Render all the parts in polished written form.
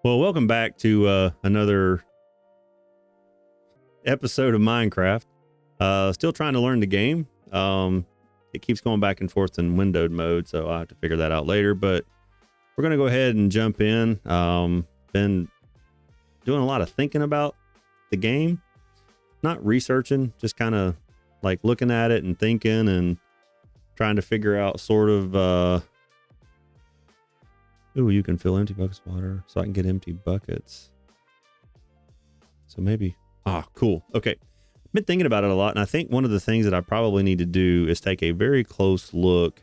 Well, welcome back to another episode of Minecraft. Still trying to learn the game. It keeps going back and forth in windowed mode, so I'll have to figure that out later. But we're going to go ahead and jump in. Been doing a lot of thinking about the game. Not researching, just kind of like looking at it and thinking and trying to figure out sort of... Ooh, you can fill empty buckets of water, so I can get empty buckets. So maybe... cool. Okay. I've been thinking about it a lot, and I think one of the things that I probably need to do is take a very close look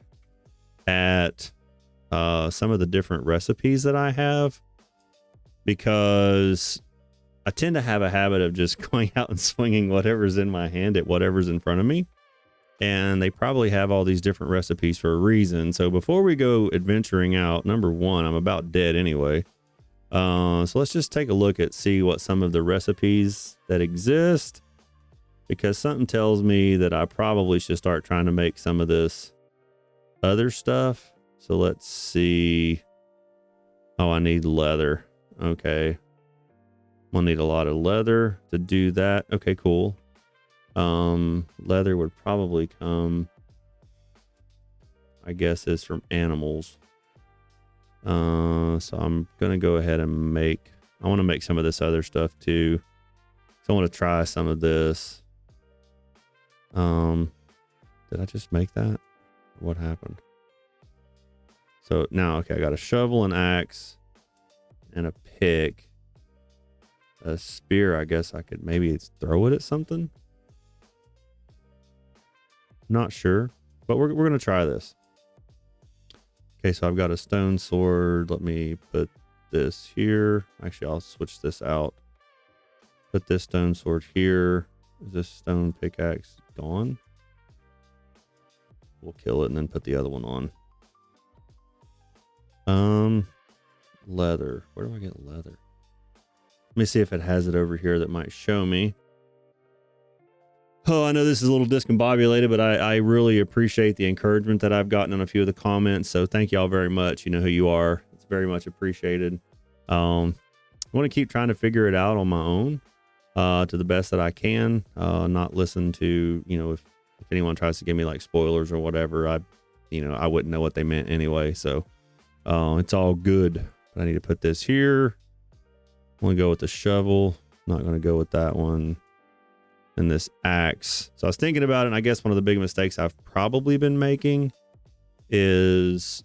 at some of the different recipes that I have, because I tend to have a habit of just going out and swinging whatever's in my hand at whatever's in front of me. And they probably have all these different recipes for a reason. So before we go adventuring out, number one, I'm about dead anyway. So let's just take a look at see what some of the recipes that exist, because something tells me that I probably should start trying to make some of this other stuff. So let's see. Oh, I need leather. Okay. We'll need a lot of leather to do that. Okay, cool. Leather would probably come, I guess, is from animals. So I'm gonna go ahead and I want to make some of this other stuff too. So I want to try some of this. Did I just make that? What happened? So now, okay, I got a shovel, an axe, and a pick. A spear, I guess I could maybe throw it at something. Not sure, but we're going to try this. Okay, so I've got a stone sword. Let me put this here. Actually, I'll switch this out. Put this stone sword here. Is this stone pickaxe gone? We'll kill it and then put the other one on. Leather. Where do I get leather? Let me see if it has it over here that might show me. Oh, I know this is a little discombobulated, but I really appreciate the encouragement that I've gotten in a few of the comments. So thank y'all very much. You know who you are. It's very much appreciated. I want to keep trying to figure it out on my own to the best that I can. Not listen to, if anyone tries to give me like spoilers or whatever, I wouldn't know what they meant anyway. So it's all good. But I need to put this here. I'm going to go with the shovel. Not going to go with that one. And this axe. So I was thinking about it, and I guess one of the big mistakes I've probably been making is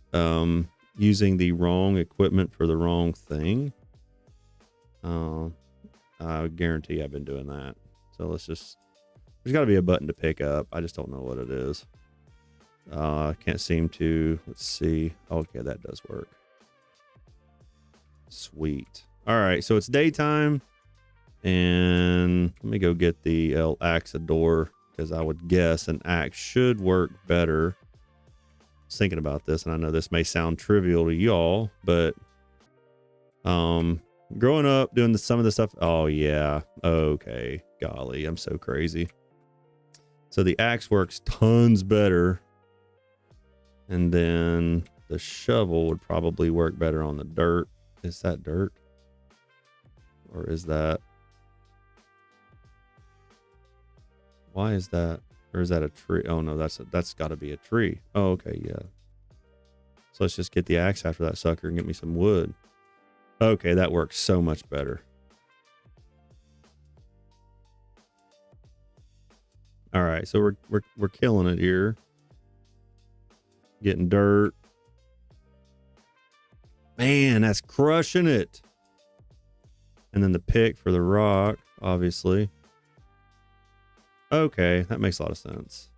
using the wrong equipment for the wrong thing. I guarantee I've been doing that. So there's got to be a button to pick up. I just don't know what it is. I can't seem to. Let's see. Okay, that does work. Sweet. All right, so it's daytime. And let me go get the El Axador, because I would guess an axe should work better. I was thinking about this, and I know this may sound trivial to y'all, but growing up doing some of the stuff. Oh yeah, okay, golly, I'm so crazy. So the axe works tons better, and then the shovel would probably work better on the dirt. Is that dirt, or is that? Why is that? Or is that a tree? Oh no, that's got to be a tree. Oh, okay, yeah. So let's just get the axe after that sucker and get me some wood. Okay, that works so much better. All right, so we're killing it here. Getting dirt. Man, that's crushing it. And then the pick for the rock, obviously. Okay, that makes a lot of sense.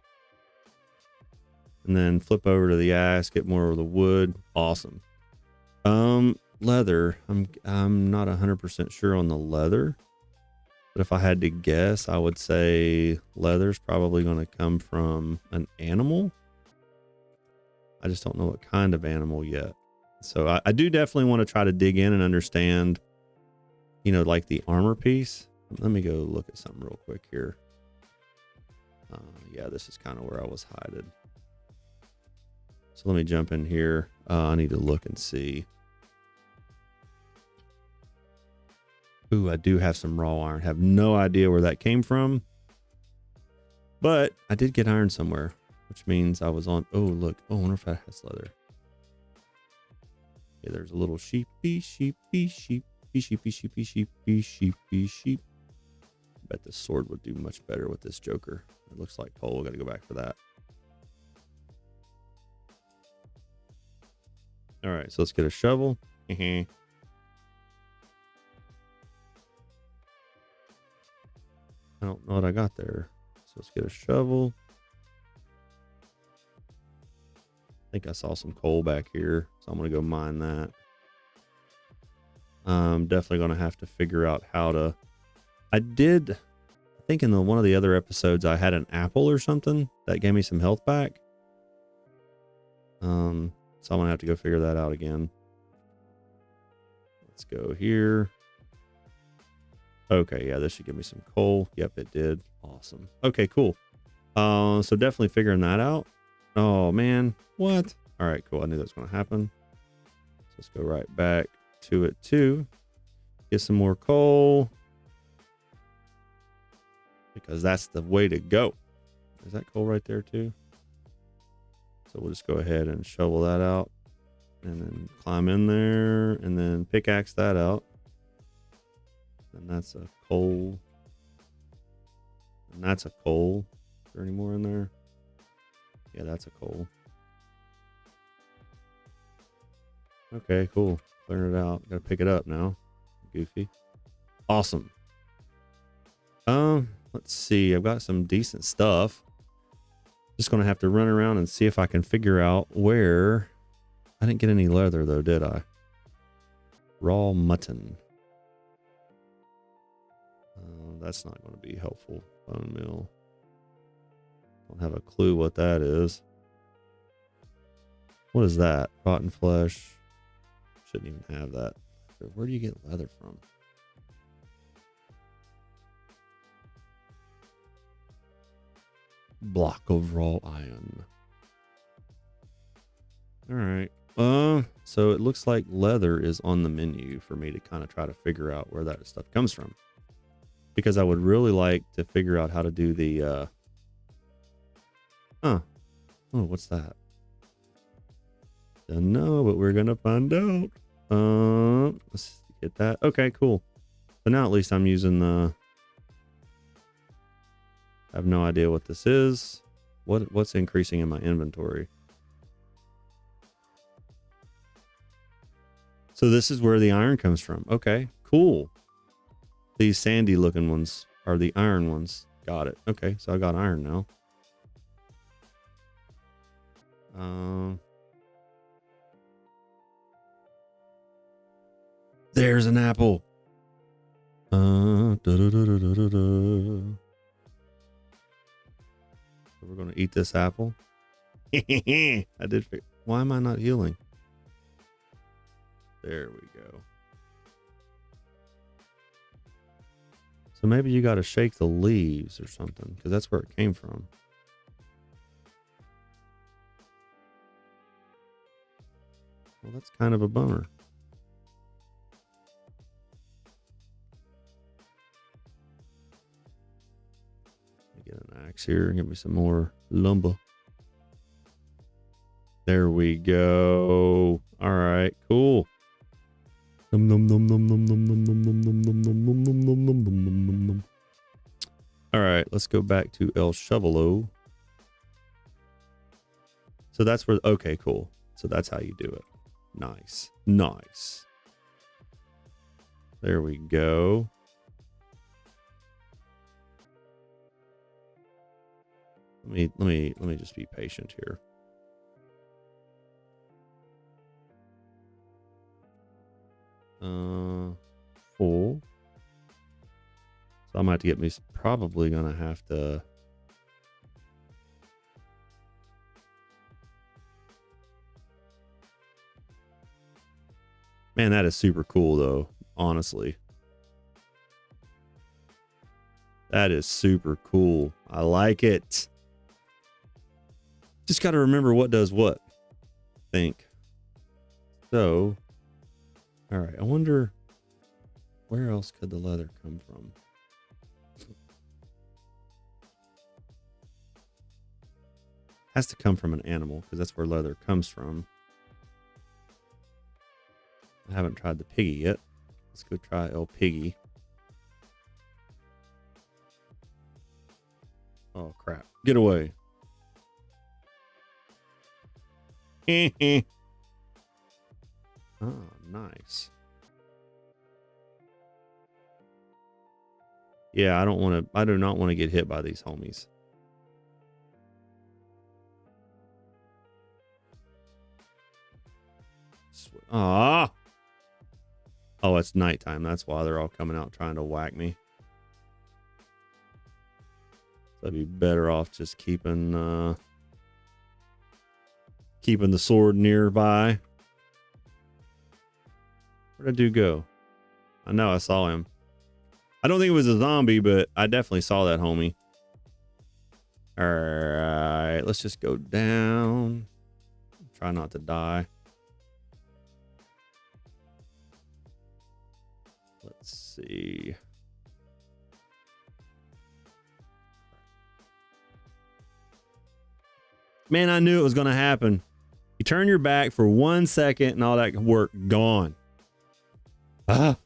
And then flip over to the axe, get more of the wood. Awesome. Leather. I'm not 100% sure on the leather, but if I had to guess, I would say leather's probably going to come from an animal. I just don't know what kind of animal yet. So I do definitely want to try to dig in and understand, like the armor piece. Let me go look at something real quick here. Yeah, this is kind of where I was hiding. So let me jump in here. I need to look and see. Ooh, I do have some raw iron. Have no idea where that came from. But I did get iron somewhere, which means I was on. Oh, look. Oh, I wonder if that has leather. Yeah, there's a little sheepy, sheepy, sheepy, sheepy, sheepy, sheepy, sheepy, sheep. I bet this sword would do much better with this Joker. It looks like coal. Got to go back for that. All right, so let's get a shovel. I don't know what I got there. So let's get a shovel. I think I saw some coal back here, so I'm going to go mine that. I'm definitely going to have to figure out how to... I think in one of the other episodes, I had an apple or something that gave me some health back. So I'm going to have to go figure that out again. Let's go here. Okay, yeah, this should give me some coal. Yep, it did. Awesome. Okay, cool. So definitely figuring that out. Oh, man. What? All right, cool. I knew that was going to happen. So let's go right back to it, too. Get some more coal. Because that's the way to go. Is that coal right there, too? So we'll just go ahead and shovel that out. And then climb in there. And then pickaxe that out. And that's a coal. And that's a coal. Is there any more in there? Yeah, that's a coal. Okay, cool. Clearing it out. Gotta pick it up now. Goofy. Awesome. Let's see. I've got some decent stuff. Just gonna have to run around and see if I can figure out where. I didn't get any leather though, did I? Raw mutton. That's not going to be helpful. Bone meal. Don't have a clue what that is. What is that? Rotten flesh. Shouldn't even have that. Where do you get leather from? Block of raw iron. All right. So it looks like leather is on the menu for me to kind of try to figure out where that stuff comes from. Because I would really like to figure out how to do the, oh, what's that? Don't know, but we're going to find out. Let's get that. Okay, cool. So now at least I'm using the, I have no idea what this is. What's increasing in my inventory? So this is where the iron comes from. Okay, cool. These sandy looking ones are the iron ones. Got it. Okay, so I got iron now. There's an apple. So we're gonna eat this apple. I did. Why am I not healing? There we go. So maybe you got to shake the leaves or something, because that's where it came from. Well, that's kind of a bummer. Let me get an axe here and get me some more lumber. There we go. All right, cool. All right, let's go back to El Shovelo. So that's where, okay, cool. So that's how you do it. Nice. Nice. There we go. Let me just be patient here. Full. So I might have to get me, probably gonna have to. Man, that is super cool though, honestly. That is super cool. I like it. Just got to remember what does what. Think. So, all right, I wonder. Where else could the leather come from? Has to come from an animal because that's where leather comes from. I haven't tried the piggy yet. Let's go try El Piggy. Oh crap. Get away. Oh, nice. Yeah, I do not want to get hit by these homies. Ah. Oh, it's nighttime. That's why they're all coming out trying to whack me. So I'd be better off just keeping the sword nearby. Where'd that dude go? I know I saw him. I don't think it was a zombie, but I definitely saw that homie. All right, let's just go down. Try not to die. Let's see. Man, I knew it was going to happen. You turn your back for 1 second and all that work gone. Ah.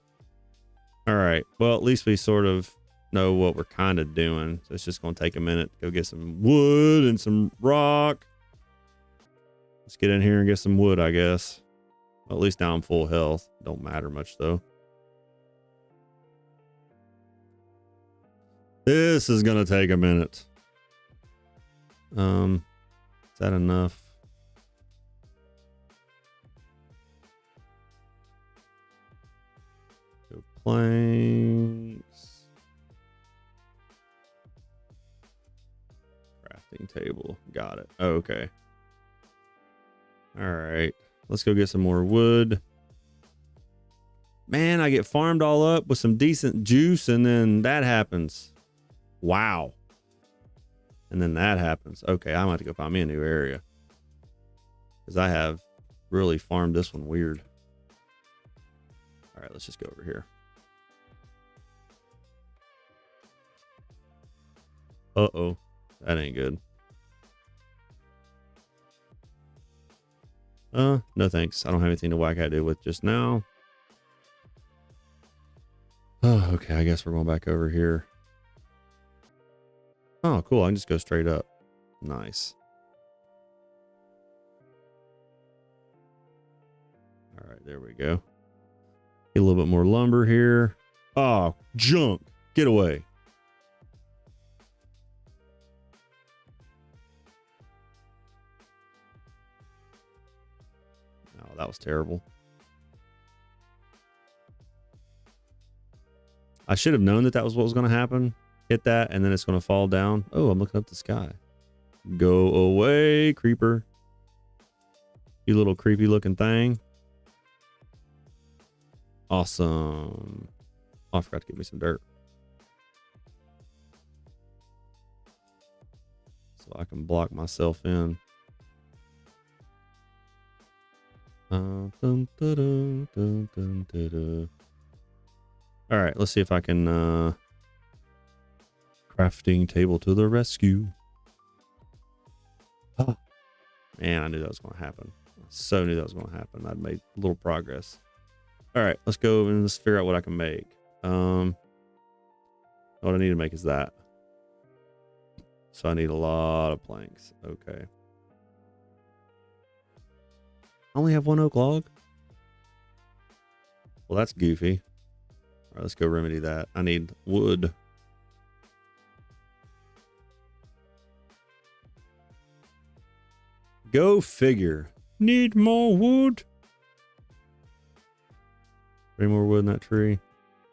All right. Well, at least we sort of know what we're kind of doing. So it's just going to take a minute to go get some wood and some rock. Let's get in here and get some wood, I guess. Well, at least now I'm full health. Don't matter much, though. This is going to take a minute. Is that enough? Go planks. Crafting table. Got it. Oh, okay. All right. Let's go get some more wood. Man, I get farmed all up with some decent juice and then that happens. Wow. And then that happens. Okay, I'm going to go find me a new area. Because I have really farmed this one weird. All right, let's just go over here. Uh-oh. That ain't good. No thanks. I don't have anything to whack at it with just now. Oh, okay. I guess we're going back over here. Oh, cool. I can just go straight up. Nice. All right, there we go. Get a little bit more lumber here. Oh, junk. Get away. Oh, that was terrible. I should have known that that was what was going to happen. Hit that, and then it's going to fall down. Oh, I'm looking up the sky. Go away, creeper. You little creepy looking thing. Awesome. Oh, I forgot to give me some dirt. So I can block myself in. All right, let's see if I can crafting table to the rescue. Oh, man, I knew that was going to happen. I so knew that was going to happen. I'd made a little progress. All right, let's go and let's figure out what I can make. What I need to make is that. So I need a lot of planks. Okay. I only have one oak log. Well, that's goofy. All right, let's go remedy that. I need wood. Go figure. Need more wood. Any more wood in that tree?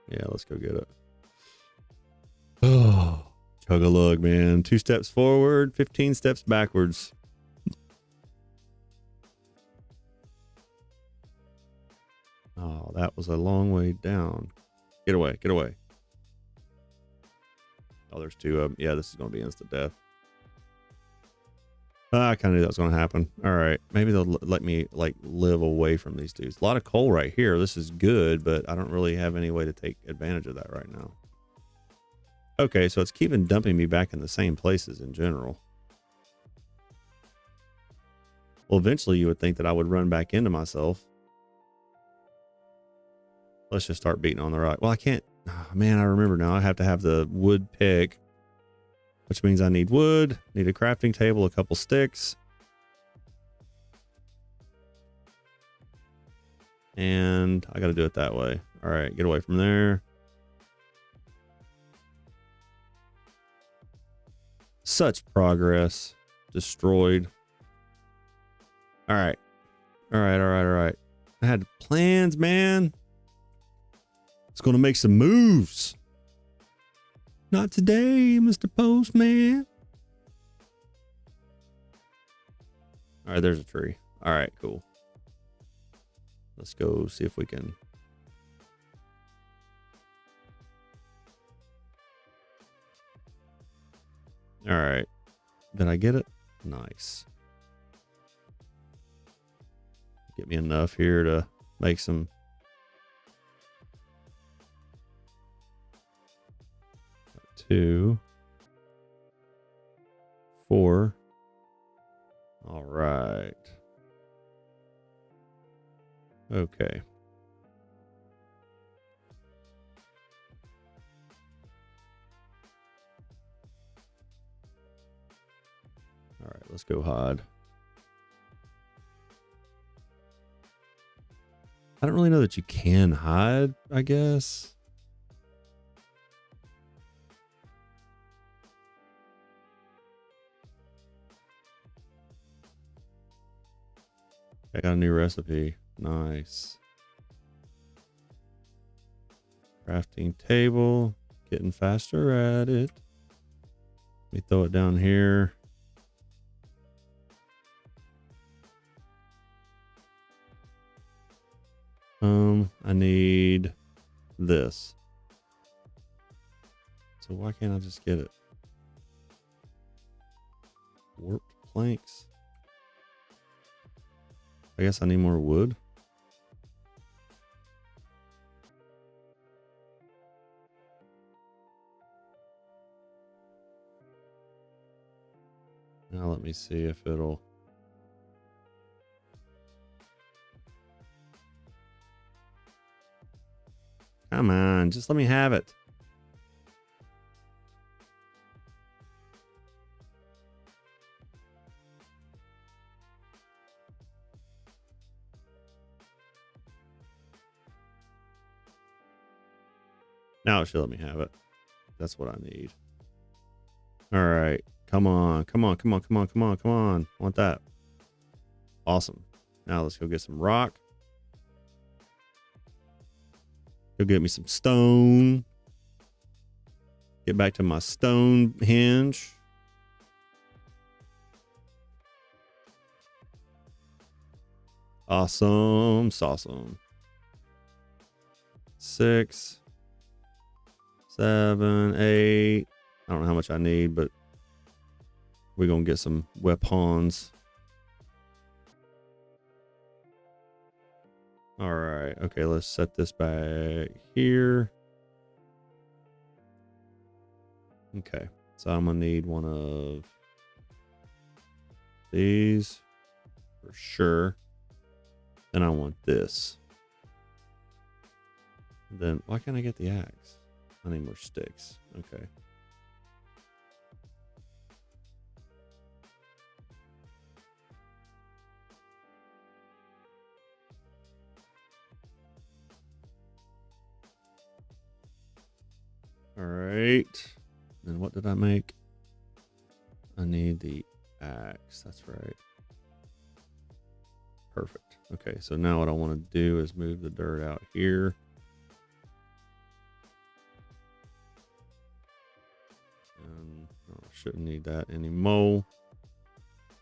Yeah, let's go get it. Oh, chug a lug, man. 2 steps forward, 15 steps backwards. Oh, that was a long way down. Get away, get away. Oh, there's 2 of them. Yeah, this is going to be instant death. I kind of knew that was going to happen. All right. Maybe they'll let me like live away from these dudes. A lot of coal right here. This is good, but I don't really have any way to take advantage of that right now. Okay. So it's keeping dumping me back in the same places in general. Well, eventually you would think that I would run back into myself. Let's just start beating on the rock. Well, I can't. Oh, man, I remember now. I have to have the wood pick, which means I need wood, need a crafting table, a couple sticks. And I got to do it that way. All right, get away from there. Such progress. Destroyed. All right. All right. I had plans, man. It's going to make some moves. Not today, Mr. Postman. All right, there's a tree. All right, cool. Let's go see if we can. All right. Did I get it? Nice. Get me enough here to make some. 2, 4. All right. Okay. All right, let's go hide. I don't really know that you can hide, I guess. I got a new recipe. Nice. Crafting table. Getting faster at it. Let me throw it down here. I need this. So why can't I just get it? Warped planks. I guess I need more wood. Now let me see if it'll. Come on, just let me have it. Now it should let me have it. That's what I need. All right. Come on. I want that. Awesome. Now let's go get some rock. Go get me some stone. Get back to my stone hinge. Awesome. Awesome. 6, 7, 8. I don't know how much I need, but we're going to get some weapons. All right. Okay, let's set this back here. Okay. So I'm going to need one of these for sure. Then I want this. Then why can't I get the axe? I need more sticks. Okay. All right. Then what did I make? I need the axe. That's right. Perfect. Okay, so now what I want to do is move the dirt out here. And I shouldn't need that anymore.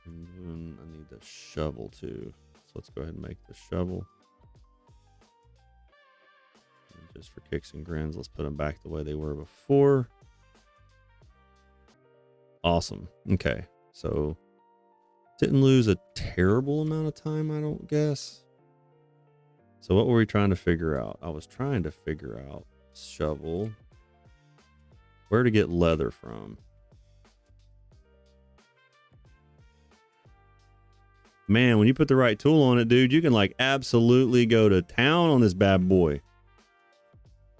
And then I need the shovel too. So let's go ahead and make the shovel. And just for kicks and grins, let's put them back the way they were before. Awesome. Okay, so Didn't lose a terrible amount of time, I don't guess. So what were we trying to figure out? I was trying to figure out shovel. Where to get leather from. Man, when you put the right tool on it, dude, you can like absolutely go to town on this bad boy.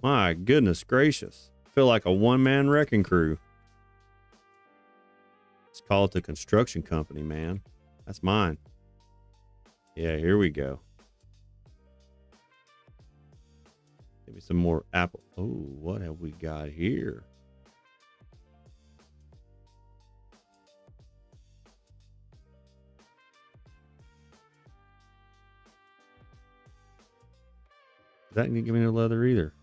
My goodness gracious. I feel like a one-man wrecking crew. Let's call it the construction company, man. That's mine. Yeah, here we go. Give me some more apple. Oh, what have we got here? That didn't give me no leather either.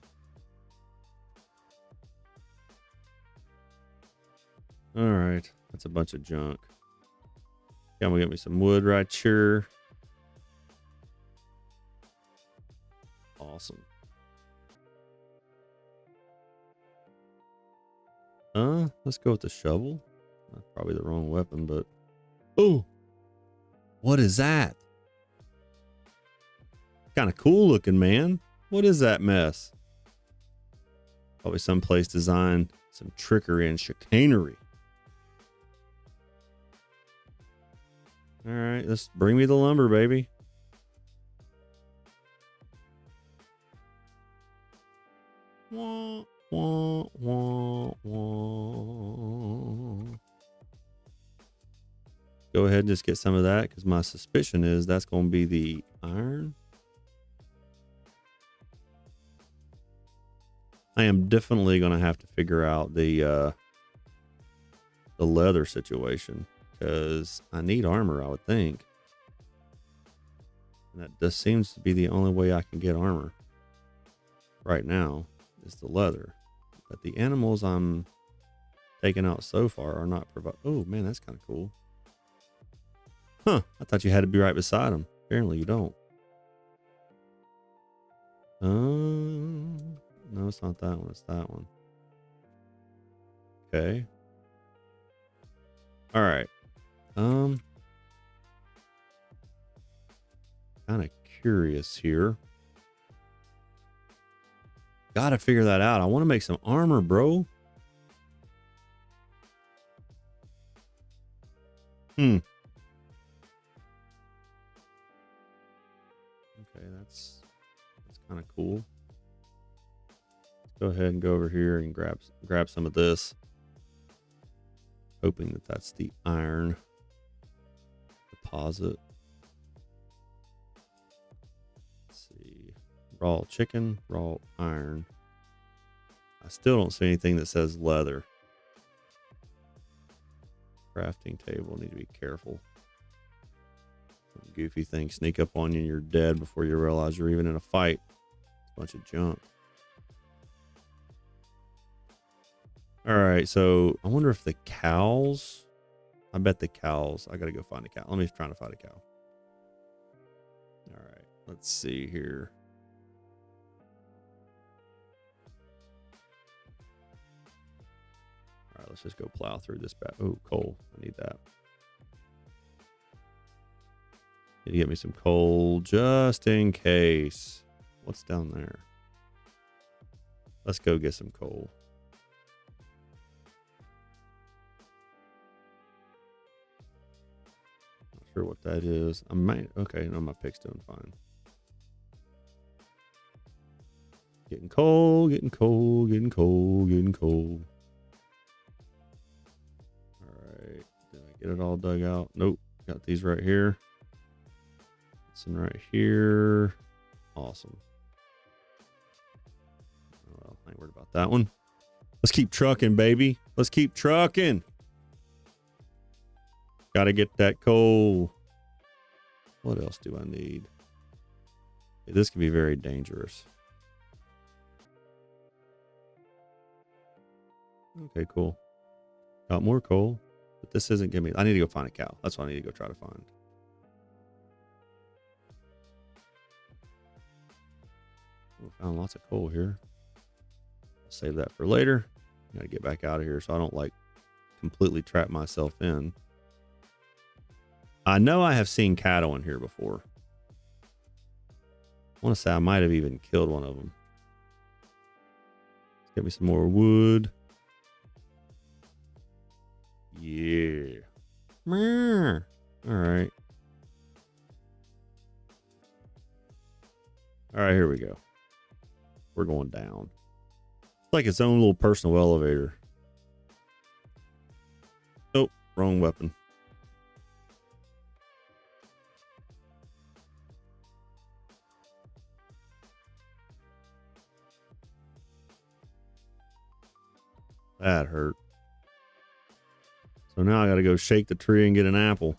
All right, that's a bunch of junk. I'm gonna get me some wood right here. Awesome. Let's go with the shovel. That's probably the wrong weapon, but oh, what is that? Kind of cool looking, man. What is that mess? Probably someplace designed some trickery and chicanery. All right, let's bring me the lumber, baby. Wah, wah, wah, wah. Go ahead and just get some of that because my suspicion is that's going to be the iron. I am definitely going to have to figure out the leather situation because I need armor, I would think. And that just seems to be the only way I can get armor right now is the leather. But the animals I'm taking out so far are not provide. Oh man, that's kind of cool. Huh, I thought you had to be right beside them. Apparently you don't. No, it's not that one. It's that one. Okay. All right. Kind of curious here. Gotta figure that out. I want to make some armor, bro. Okay, that's kind of cool. Let's go ahead and go over here and grab some of this. Hoping that that's the iron deposit. Let's see. Raw chicken, raw iron. I still don't see anything that says leather. Crafting table, need to be careful. Some goofy things sneak up on you and you're dead before you realize you're even in a fight. It's a bunch of junk. All right, so I wonder if the cows, I bet the cows, I gotta go find a cow. Let me try to find a cow. All right, let's see here. All right, let's just go plow through this bad. Oh, coal, I need that. Need to get me some coal just in case. What's down there? Let's go get some coal. Sure what that is. I might. Okay, no, my pick's doing fine. Getting coal, getting coal, getting coal, getting coal. All right, did I get it all dug out? Nope. Got these right here. This one right here. Awesome. Well, I ain't worried about that one. Let's keep trucking, baby. Let's keep trucking. Gotta get that coal. What else do I need? This can be very dangerous. Okay, cool. Got more coal, but this isn't giving me. I need to go find a cow. That's what I need to go try to find. We found lots of coal here. I'll save that for later. Gotta get back out of here so I don't like completely trap myself in. I know I have seen cattle in here before. I want to say I might have even killed one of them. Let's get me some more wood. Yeah. All right. All right, here we go. We're going down. It's like its own little personal elevator. Oh, wrong weapon. That hurt. So now I got to go shake the tree and get an apple.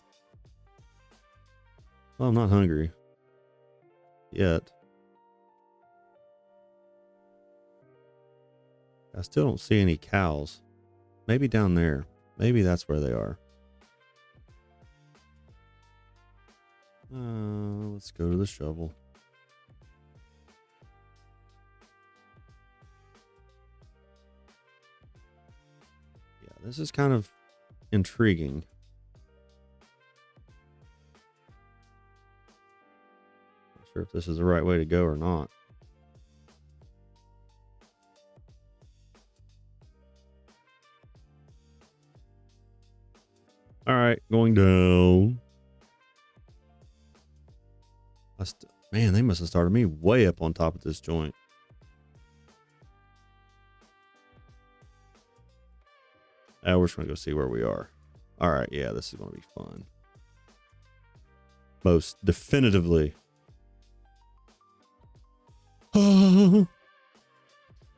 Well, I'm not hungry yet. I still don't see any cows. Maybe down there. Maybe that's where they are. Let's go to the shovel. Yeah, this is kind of intriguing. Not sure if this is the right way to go or not. All right, going down. Man, they must have started me way up on top of this joint. We're just going to go see where we are. All right, yeah, this is going to be fun. Most definitively.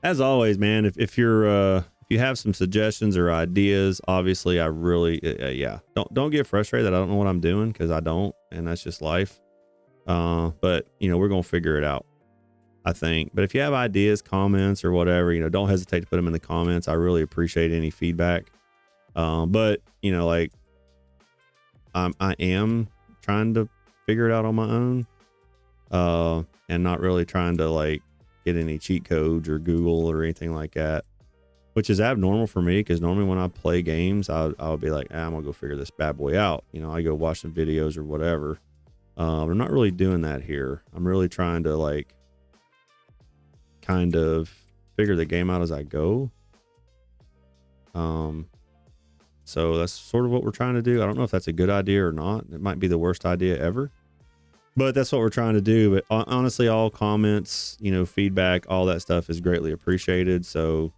As always, man, if you have some suggestions or ideas, obviously I really yeah, don't get frustrated that I don't know what I'm doing, because I don't, and that's just life. But you know, we're gonna figure it out, I think. But if you have ideas, comments, or whatever, you know, don't hesitate to put them in the comments. I really appreciate any feedback. But you know, like I am trying to figure it out on my own, and not really trying to like get any cheat codes or Google or anything like that, which is abnormal for me, because normally when I play games, I'll be like, I'm gonna go figure this bad boy out. You know, I go watch some videos or whatever. I'm not really doing that here. I'm really trying to like kind of figure the game out as I go. So that's sort of what we're trying to do. I don't know if that's a good idea or not. It might be the worst idea ever, but that's what we're trying to do. But honestly, all comments, you know, feedback, all that stuff is greatly appreciated. So,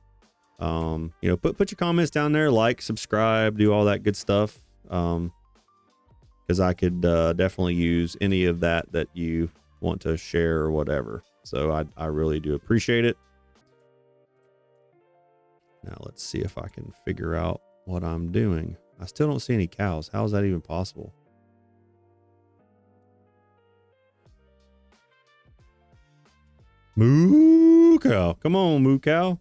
you know, put your comments down there, like, subscribe, do all that good stuff. Because I could definitely use any of that you want to share or whatever. So I really do appreciate it. Now let's see if I can figure out what I'm doing. I still don't see any cows. How is that even possible? Moo cow. Come on, moo cow.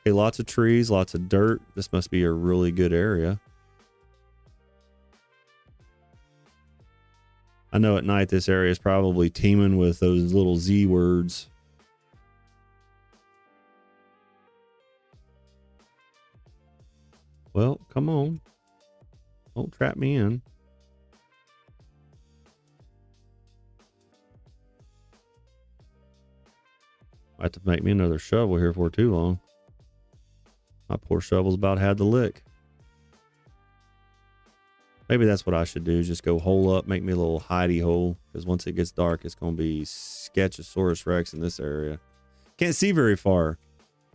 Okay, lots of trees, lots of dirt. This must be a really good area. I know at night this area is probably teeming with those little Z words. Well, come on. Don't trap me in. I have to make me another shovel here for too long. My poor shovel's about had the lick. Maybe that's what I should do. Just go hole up, make me a little hidey hole. Because once it gets dark, it's going to be Sketchosaurus Rex in this area. Can't see very far.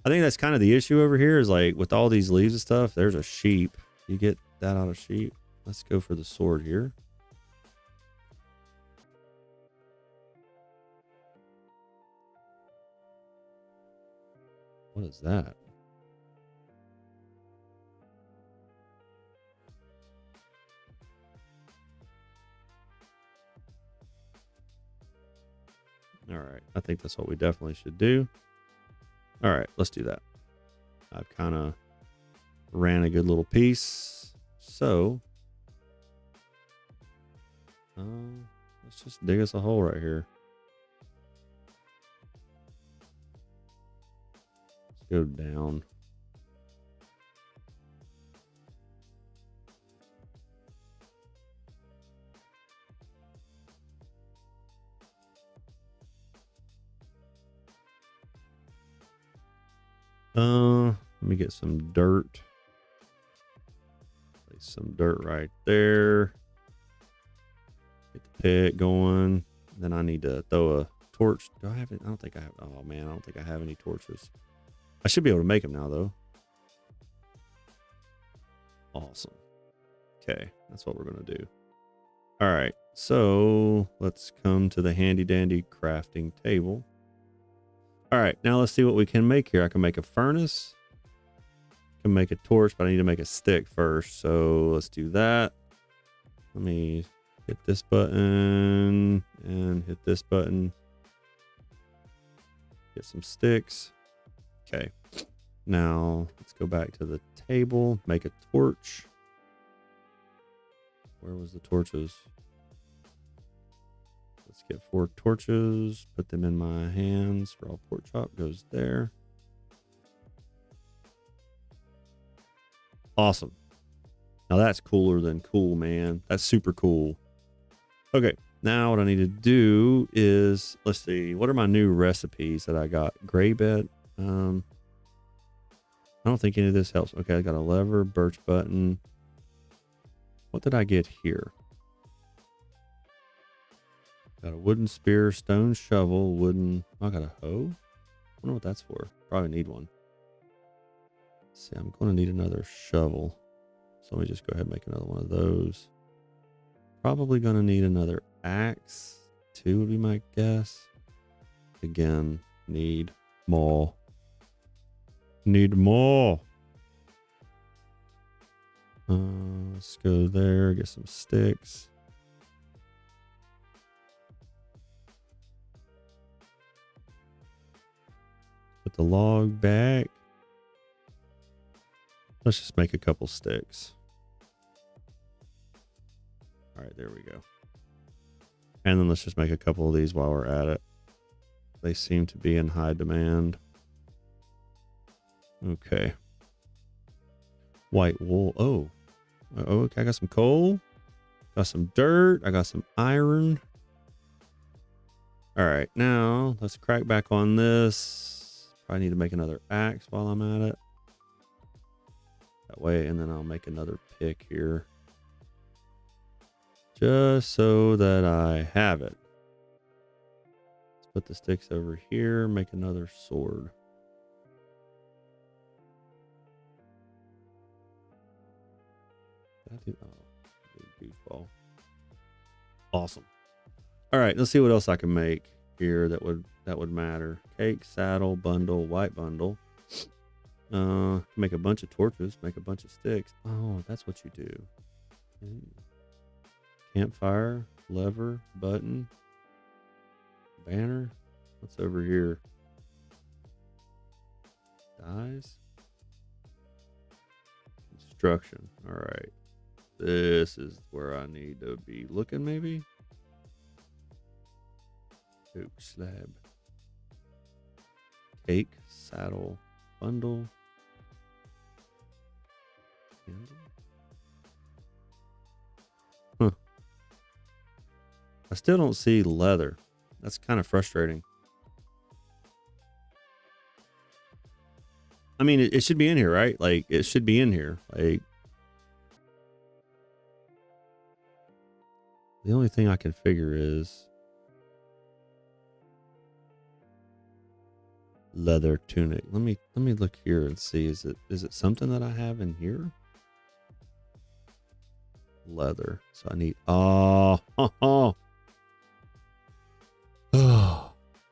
I think that's kind of the issue over here, is like with all these leaves and stuff, there's a sheep. You get that out of sheep. Let's go for the sword here. What is that? All right. I think that's what we definitely should do. All right, let's do that. I've kind of ran a good little piece. So let's just dig us a hole right here. Let's go down. Let me get some dirt. Place some dirt right there. Get the pit going. Then I need to throw a torch. Do I have it? I don't think I have. Oh man, I don't think I have any torches. I should be able to make them now though. Awesome. Okay, that's what we're gonna do. All right, so let's come to the handy dandy crafting table. All right, now let's see what we can make here. I can make a furnace. I can make a torch, but I need to make a stick first. So let's do that. Let me hit this button and hit this button. Get some sticks. Okay. Now let's go back to the table, make a torch. Where was the torches? Let's get 4 torches, put them in my hands. Raw pork chop goes there. Awesome. Now that's cooler than cool, man. That's super cool. Okay, now what I need to do is, let's see, what are my new recipes that I got? Gray bed. I don't think any of this helps. Okay, I got a lever, birch button. What did I get here? Got a wooden spear, stone shovel, wooden. Oh, I got a hoe. I wonder what that's for. Probably need one. Let's see, I'm going to need another shovel. So let me just go ahead and make another one of those. Probably going to need another axe. 2 would be my guess. Again, need more. Need more. Let's go there, get some sticks. Put the log back. Let's just make a couple sticks. All right, there we go. And then let's just make a couple of these while we're at it. They seem to be in high demand. Okay. White wool. Oh, okay. I got some coal. Got some dirt. I got some iron. All right. Now let's crack back on this. Probably need to make another axe while I'm at it. That way, and then I'll make another pick here. Just so that I have it. Let's put the sticks over here. Make another sword. Goofball. Awesome. All right, let's see what else I can make here that would matter. Cake, saddle, bundle, white bundle. Make a bunch of torches, make a bunch of sticks. Oh, that's what you do. Campfire, lever, button, banner. What's over here? Dies. Construction. All right. This is where I need to be looking, maybe. Oak slab. Cake, saddle, bundle. Candle. Huh. I still don't see leather. That's kind of frustrating. I mean, it should be in here, right? Like, it should be in here. Like, the only thing I can figure is leather tunic. Let me look here and see. Is it something that I have in here? Leather. So I need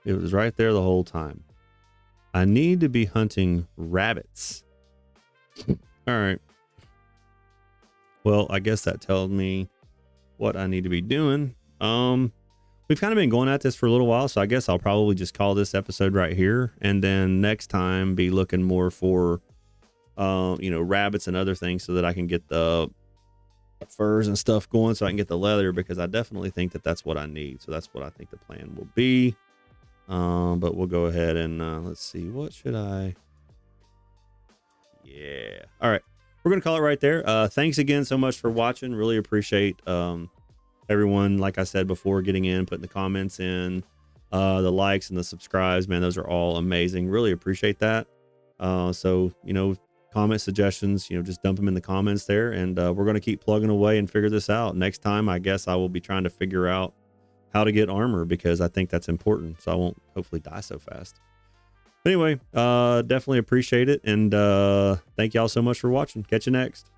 it was right there the whole time. I need to be hunting rabbits. All right. Well, I guess that tells me what I need to be doing. We've kind of been going at this for a little while, so I guess I'll probably just call this episode right here, and then next time be looking more for rabbits and other things so that I can get the furs and stuff going, so I can get the leather, because I definitely think that that's what I need. So that's what I think the plan will be. But we'll go ahead and let's see, what should I? Yeah. All right. We're going to call it right there. Thanks again so much for watching. Really appreciate everyone, like I said before, getting in, putting the comments in, the likes and the subscribes, man. Those are all amazing. Really appreciate that. So, comment suggestions, just dump them in the comments there, and we're going to keep plugging away and figure this out. Next time, I guess I will be trying to figure out how to get armor, because I think that's important, so I won't hopefully die so fast. Anyway, definitely appreciate it, and thank y'all so much for watching. Catch you next.